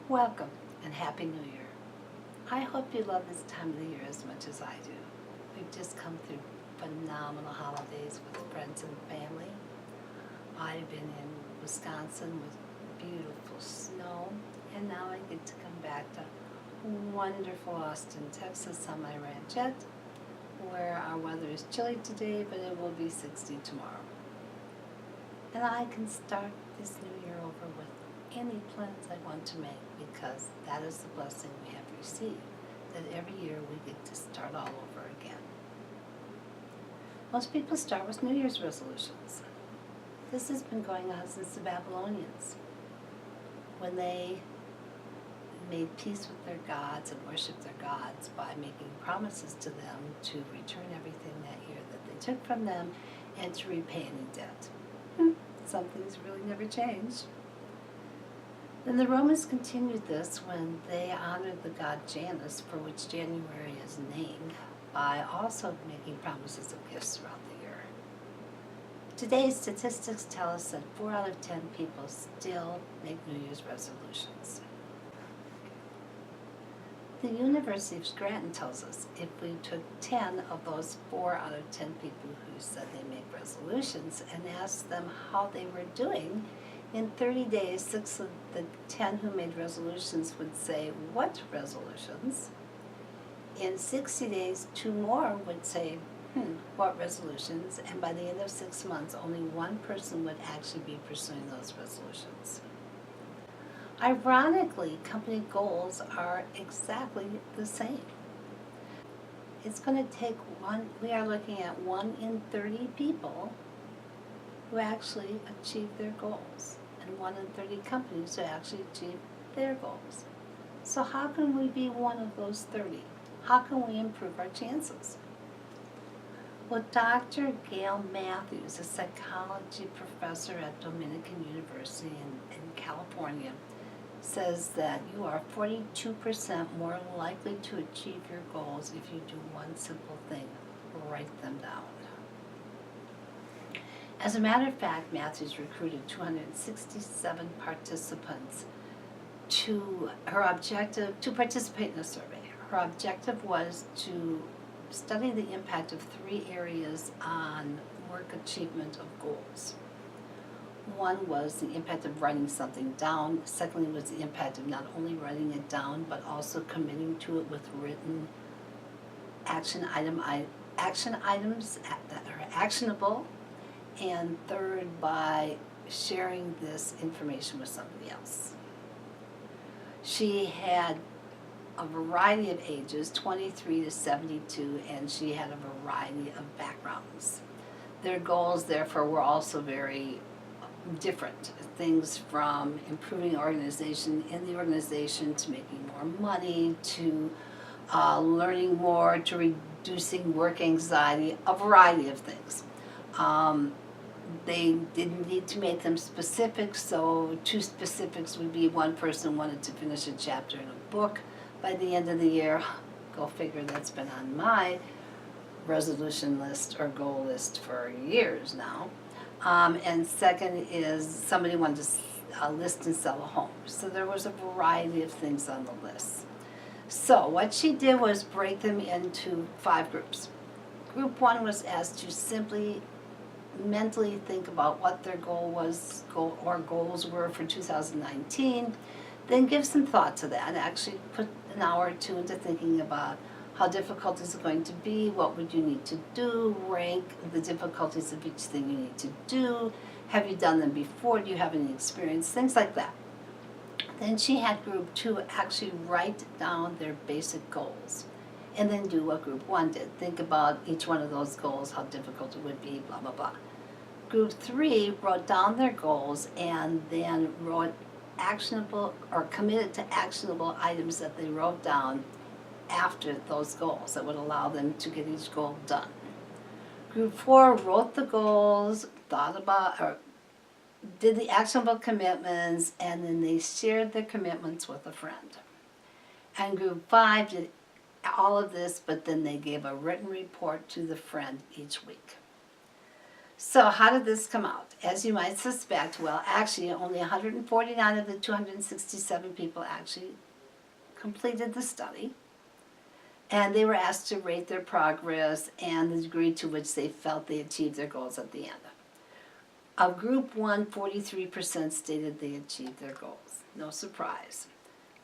Welcome and Happy New Year. I hope you love this time of the year as much as I do. We've just come through phenomenal holidays with friends and family. I've been in Wisconsin with beautiful snow, and now I get to come back to wonderful Austin, Texas on my ranchette, where our weather is chilly today, but it will be 60 tomorrow. And I can start this new year over with any plans I want to make, because that is the blessing we have received, that every year we get to start all over again. Most people start with New Year's resolutions. This has been going on since the Babylonians, when they made peace with their gods and worshiped their gods by making promises to them to return everything that year that they took from them and to repay any debt. Some things really never changed. Then the Romans continued this when they honored the god Janus, for which January is named, by also making promises of gifts throughout the year. Today, statistics tell us that 4 out of 10 people still make New Year's resolutions. The University of Scranton tells us if we took 10 of those 4 out of 10 people who said they make resolutions and asked them how they were doing, in 30 days, 6 of the 10 who made resolutions would say, "What resolutions?" In 60 days, 2 more would say, "What resolutions?" And by the end of 6 months, only 1 person would actually be pursuing those resolutions. Ironically, company goals are exactly the same. It's going to take we are looking at 1 in 30 people who actually achieve their goals, and 1 in 30 companies who actually achieve their goals. So how can we be one of those 30? How can we improve our chances? Well, Dr. Gail Matthews, a psychology professor at Dominican University in California, says that you are 42% more likely to achieve your goals if you do one simple thing: write them down. As a matter of fact, Matthews recruited 267 participants to participate in a survey. Her objective was to study the impact of 3 areas on work achievement of goals. One was the impact of writing something down. Secondly was the impact of not only writing it down, but also committing to it with written action items that are actionable. And third, by sharing this information with somebody else. She had a variety of ages, 23 to 72, and she had a variety of backgrounds. Their goals, therefore, were also very different. Things from improving organization in the organization, to making more money, to learning more, to reducing work anxiety, a variety of things. They didn't need to make them specific, so 2 specifics would be: 1 person wanted to finish a chapter in a book by the end of the year. Go figure, that's been on my resolution list or goal list for years now. And second is somebody wanted to list and sell a home. So there was a variety of things on the list. So what she did was break them into 5 groups. Group 1 was asked to simply mentally think about what their goals were for 2019, then give some thought to that, and actually put an hour or 2 into thinking about how difficult is it going to be, what would you need to do, rank the difficulties of each thing you need to do, have you done them before, do you have any experience, things like that. Then she had group 2 actually write down their basic goals, and then do what group 1 did. Think about each one of those goals, how difficult it would be, blah, blah, blah. Group 3 wrote down their goals and then wrote actionable or committed to actionable items that they wrote down after those goals that would allow them to get each goal done. Group 4 wrote the goals, thought about or did the actionable commitments, and then they shared their commitments with a friend. And group 5 did all of this, but then they gave a written report to the friend each week. So how did this come out? As you might suspect, well, actually only 149 of the 267 people actually completed the study. And they were asked to rate their progress and the degree to which they felt they achieved their goals at the end. Of group 1, 43% stated they achieved their goals. No surprise.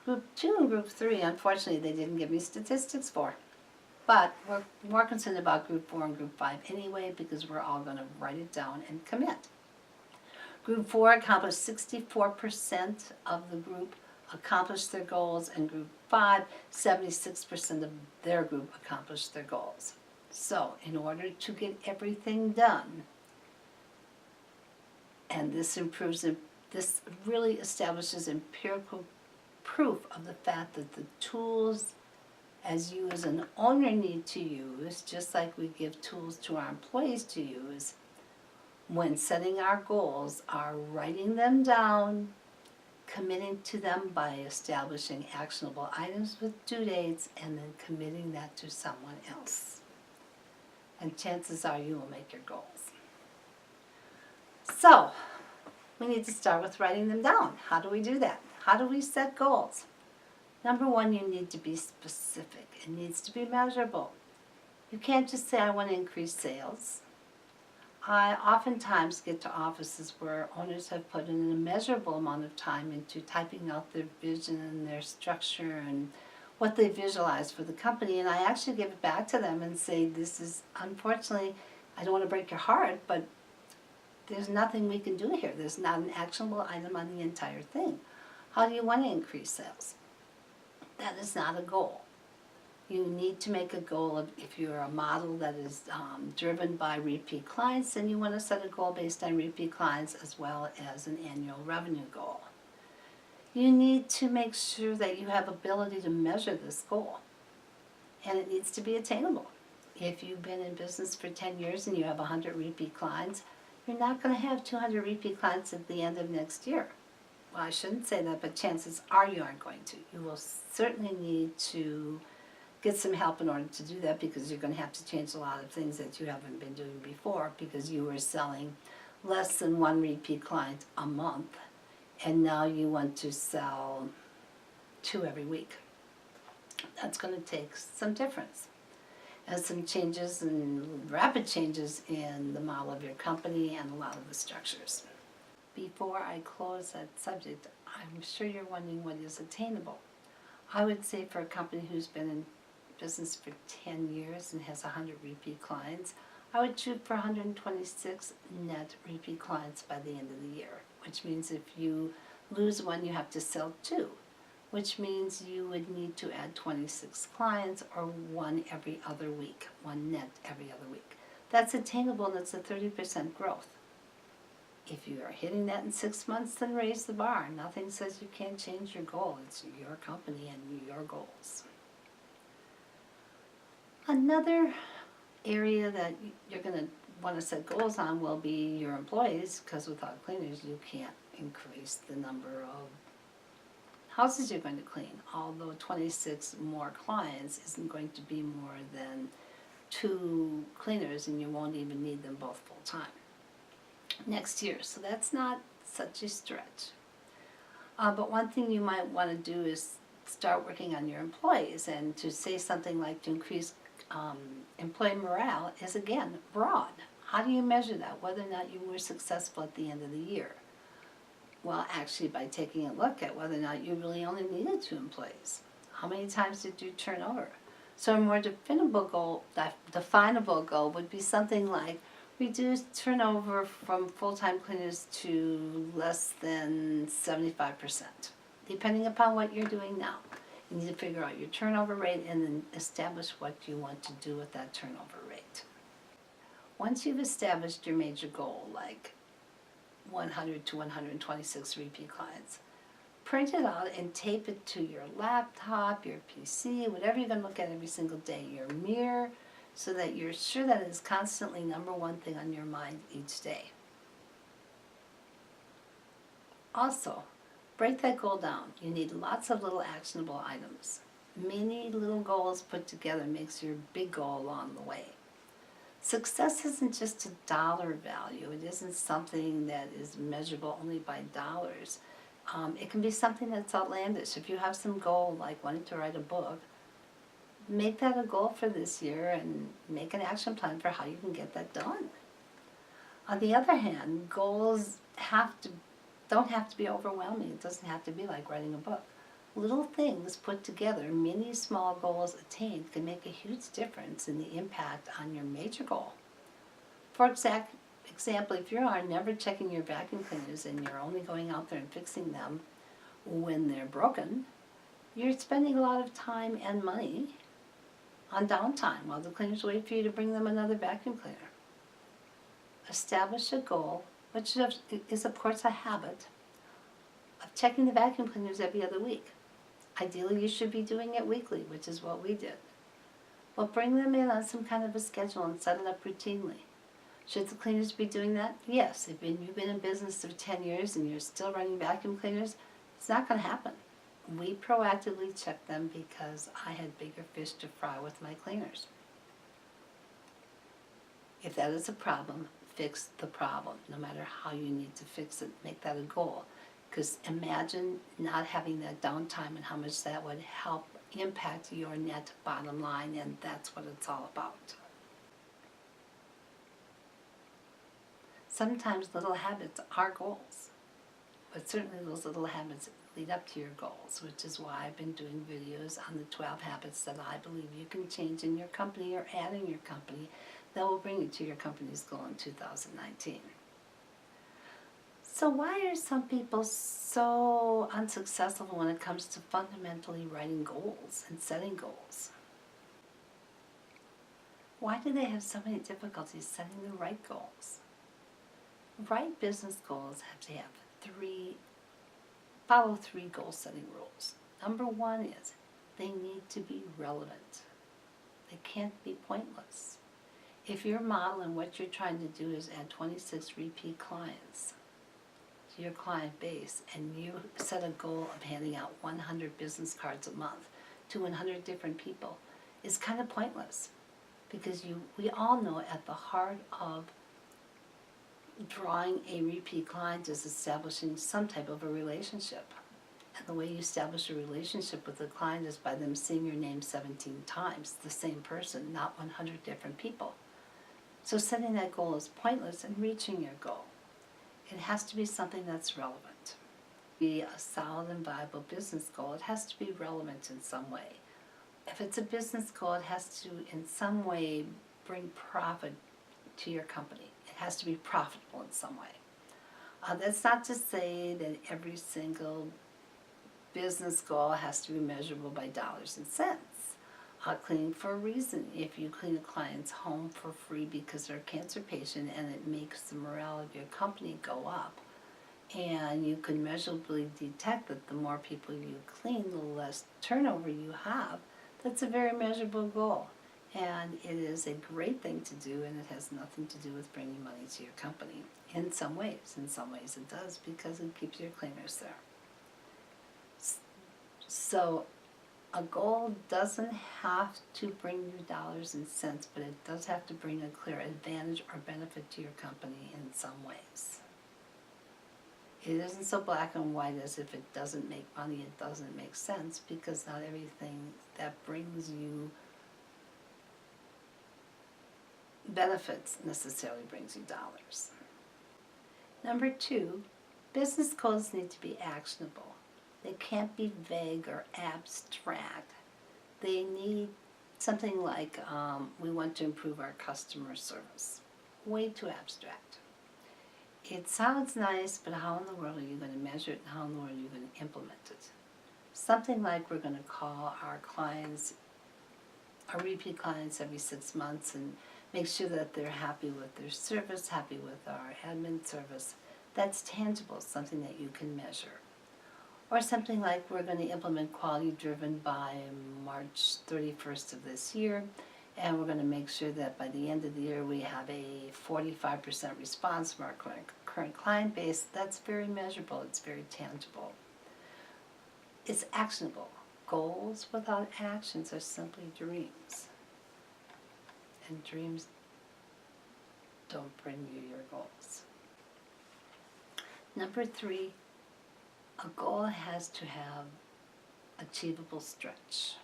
Group 2 and group 3, unfortunately, they didn't give me statistics for. But we're more concerned about group 4 and group 5 anyway, because we're all going to write it down and commit. Group 4 accomplished 64% of the group accomplished their goals, and group 5, 76% of their group accomplished their goals. So in order to get everything done, and this really establishes empirical proof of the fact that the tools as you as an owner need to use, just like we give tools to our employees to use, when setting our goals, are writing them down, committing to them by establishing actionable items with due dates, and then committing that to someone else. And chances are you will make your goals. So, we need to start with writing them down. How do we do that? How do we set goals? Number one, you need to be specific. It needs to be measurable. You can't just say, I want to increase sales. I oftentimes get to offices where owners have put in a measurable amount of time into typing out their vision and their structure and what they visualize for the company, and I actually give it back to them and say, this is, unfortunately, I don't want to break your heart, but there's nothing we can do here. There's not an actionable item on the entire thing. How do you want to increase sales? That is not a goal. You need to make a goal of, if you're a model that is driven by repeat clients, then you want to set a goal based on repeat clients as well as an annual revenue goal. You need to make sure that you have ability to measure this goal, and it needs to be attainable. If you've been in business for 10 years and you have 100 repeat clients, you're not going to have 200 repeat clients at the end of next year. Well, I shouldn't say that, but chances are you aren't going to. You will certainly need to get some help in order to do that, because you're going to have to change a lot of things that you haven't been doing before, because you were selling less than one repeat client a month, and now you want to sell 2 every week. That's going to take some difference and some changes, and rapid changes in the model of your company and a lot of the structures. Before I close that subject, I'm sure you're wondering what is attainable. I would say for a company who's been in business for 10 years and has 100 repeat clients, I would shoot for 126 net repeat clients by the end of the year, which means if you lose one, you have to sell 2, which means you would need to add 26 clients, or 1 every other week, 1 net every other week. That's attainable, and it's a 30% growth. If you are hitting that in 6 months, then raise the bar. Nothing says you can't change your goal. It's your company and your goals. Another area that you're going to want to set goals on will be your employees, because without cleaners you can't increase the number of houses you're going to clean. Although 26 more clients isn't going to be more than 2 cleaners, and you won't even need them both full time next year, so that's not such a stretch. But one thing you might want to do is start working on your employees, and to say something like to increase employee morale is, again, broad. How do you measure that, whether or not you were successful at the end of the year? Well, actually, by taking a look at whether or not you really only needed 2 employees. How many times did you turn over? So a more definable goal would be something like reduce turnover from full-time cleaners to less than 75%, depending upon what you're doing now. You need to figure out your turnover rate and then establish what you want to do with that turnover rate. Once you've established your major goal, like 100 to 126 repeat clients, print it out and tape it to your laptop, your PC, whatever you're going to look at every single day, your mirror, so that you're sure that it is constantly number one thing on your mind each day. Also, break that goal down. You need lots of little actionable items. Many little goals put together makes your big goal along the way. Success isn't just a dollar value. It isn't something that is measurable only by dollars. It can be something that's outlandish. If you have some goal, like wanting to write a book, make that a goal for this year and make an action plan for how you can get that done. On the other hand, goals don't have to be overwhelming. It doesn't have to be like writing a book. Little things put together, many small goals attained, can make a huge difference in the impact on your major goal. For example, if you are never checking your vacuum cleaners and you're only going out there and fixing them when they're broken, you're spending a lot of time and money on downtime while the cleaners wait for you to bring them another vacuum cleaner. Establish a goal, which is of course a habit, of checking the vacuum cleaners every other week. Ideally, you should be doing it weekly, which is what we did. Well, bring them in on some kind of a schedule and set it up routinely. Should the cleaners be doing that? Yes. If you've been in business for 10 years and you're still running vacuum cleaners, it's not going to happen. We proactively checked them because I had bigger fish to fry with my cleaners. If that is a problem, fix the problem. No matter how you need to fix it, make that a goal. Because imagine not having that downtime and how much that would help impact your net bottom line, and that's what it's all about. Sometimes little habits are goals, but certainly those little habits lead up to your goals, which is why I've been doing videos on the 12 habits that I believe you can change in your company or add in your company that will bring you to your company's goal in 2019. So why are some people so unsuccessful when it comes to fundamentally writing goals and setting goals? Why do they have so many difficulties setting the right goals? Right business goals have to follow three goal-setting rules. Number one is they need to be relevant. They can't be pointless. If your model and what you're trying to do is add 26 repeat clients to your client base, and you set a goal of handing out 100 business cards a month to 100 different people, it's kind of pointless, because we all know at the heart of drawing a repeat client is establishing some type of a relationship. And the way you establish a relationship with a client is by them seeing your name 17 times, the same person, not 100 different people. So setting that goal is pointless and reaching your goal. It has to be something that's relevant. Be a solid and viable business goal. It has to be relevant in some way. If it's a business goal, it has to in some way bring profit to your company. It has to be profitable in some way. That's not to say that every single business goal has to be measurable by dollars and cents. Cleaning for a reason. If you clean a client's home for free because they're a cancer patient and it makes the morale of your company go up, and you can measurably detect that the more people you clean, the less turnover you have, that's a very measurable goal. And it is a great thing to do, and it has nothing to do with bringing money to your company. In some ways it does, because it keeps your cleaners there. So a goal doesn't have to bring you dollars and cents, but it does have to bring a clear advantage or benefit to your company in some ways. It isn't so black and white as if it doesn't make money, it doesn't make sense, because not everything that brings you benefits necessarily brings you dollars. Number two, business goals need to be actionable. They can't be vague or abstract. They need something like, we want to improve our customer service. Way too abstract. It sounds nice, but how in the world are you going to measure it, and how in the world are you going to implement it? Something like we're going to call our clients, our repeat clients every 6 months, and make sure that they're happy with their service, happy with our admin service. That's tangible, something that you can measure. Or something like we're going to implement quality driven by March 31st of this year, and we're going to make sure that by the end of the year we have a 45% response from our current client base. That's very measurable, it's very tangible. It's actionable. Goals without actions are simply dreams. And dreams don't bring you your goals. Number 3, a goal has to have achievable stretch.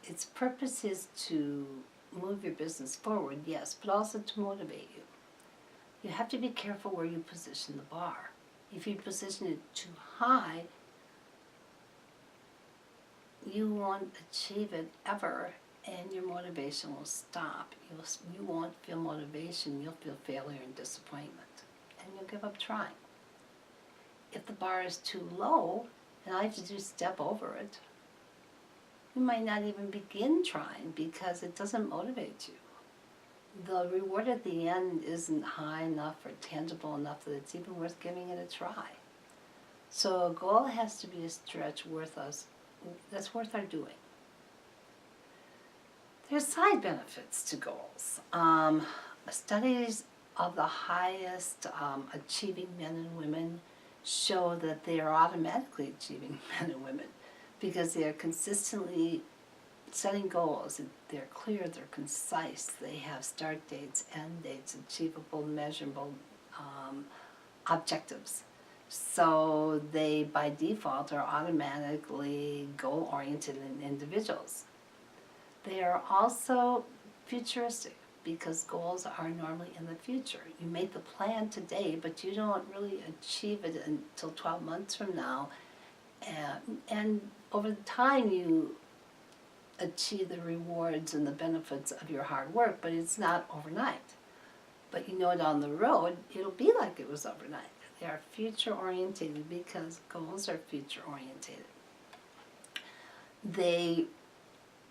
Its purpose is to move your business forward, yes, but also to motivate you. You have to be careful where you position the bar. If you position it too high, you won't achieve it ever, and your motivation will stop. You won't feel motivation, you'll feel failure and disappointment, and you'll give up trying. If the bar is too low, and all you have to do is step over it, you might not even begin trying because it doesn't motivate you. The reward at the end isn't high enough or tangible enough that it's even worth giving it a try. So a goal has to be a stretch that's worth our doing. There's side benefits to goals. Studies of the highest achieving men and women show that they are automatically achieving men and women because they are consistently setting goals. They're clear, they're concise, they have start dates, end dates, achievable, measurable objectives. So they, by default, are automatically goal-oriented individuals. They are also futuristic because goals are normally in the future. You make the plan today, but you don't really achieve it until 12 months from now. And over time, you achieve the rewards and the benefits of your hard work, but it's not overnight. But you know down the road, it'll be like it was overnight. They are future-oriented because goals are future-oriented.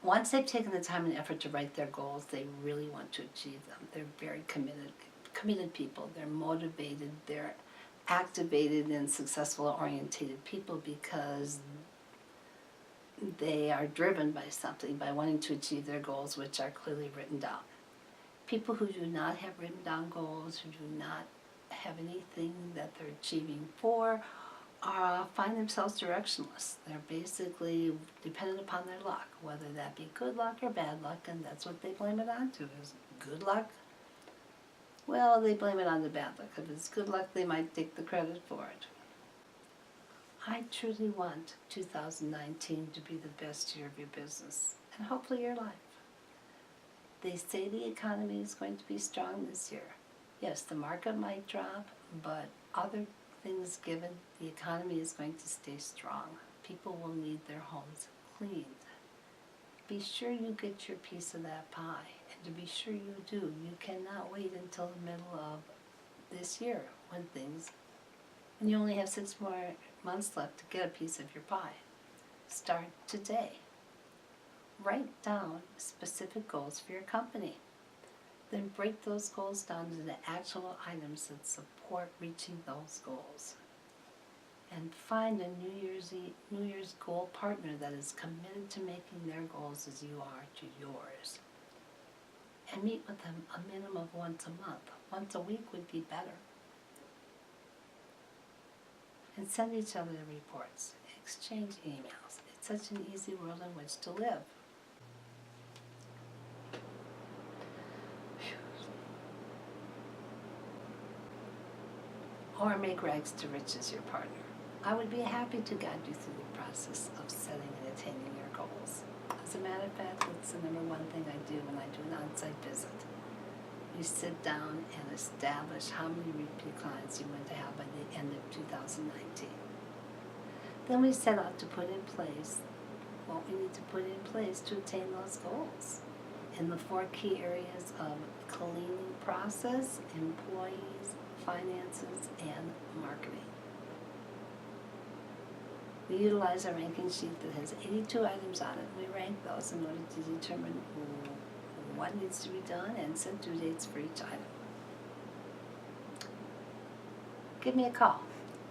Once they've taken the time and effort to write their goals, they really want to achieve them. They're very committed people. They're motivated. They're activated and successful-oriented people because they are driven by something, by wanting to achieve their goals, which are clearly written down. People who do not have written down goals, who do not have anything that they're achieving for, find themselves directionless. They're basically dependent upon their luck, whether that be good luck or bad luck, and that's what they blame it on to. Is good luck? Well, they blame it on the bad luck. If it's good luck, they might take the credit for it. I truly want 2019 to be the best year of your business, and hopefully your life. They say the economy is going to be strong this year. Yes, the market might drop, but other things given, the economy is going to stay strong. People will need their homes cleaned. Be sure you get your piece of that pie, and to be sure you do. You cannot wait until the middle of this year when you only have 6 more months left to get a piece of your pie. Start today. Write down specific goals for your company. Then break those goals down into actual items that support reaching those goals. And find a New Year's goal partner that is committed to making their goals as you are to yours. And meet with them a minimum of once a month. Once a week would be better. And send each other the reports. Exchange emails. It's such an easy world in which to live. Or make rags to riches your partner. I would be happy to guide you through the process of setting and attaining your goals. As a matter of fact, it's the number one thing I do when I do an on-site visit. You sit down and establish how many repeat clients you want to have by the end of 2019. Then we set out to put in place what we need to put in place to attain those goals in the 4 key areas of cleaning process, employees, finances, and marketing. We utilize a ranking sheet that has 82 items on it. We rank those in order to determine what needs to be done and set due dates for each item. Give me a call,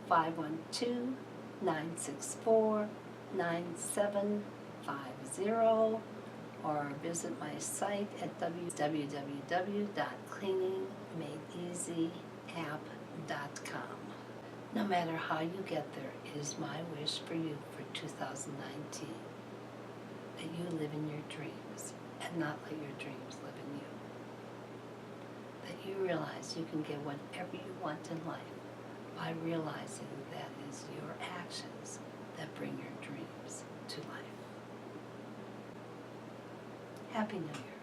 512-964-9750, or visit my site at www.cleaningmadeeasyapp.com. No matter how you get there, it is my wish for you for 2019 that you live in your dreams and not let your dreams live in you. you realize you can get whatever you want in life by realizing that it is your actions that bring your dreams to life. Happy New Year.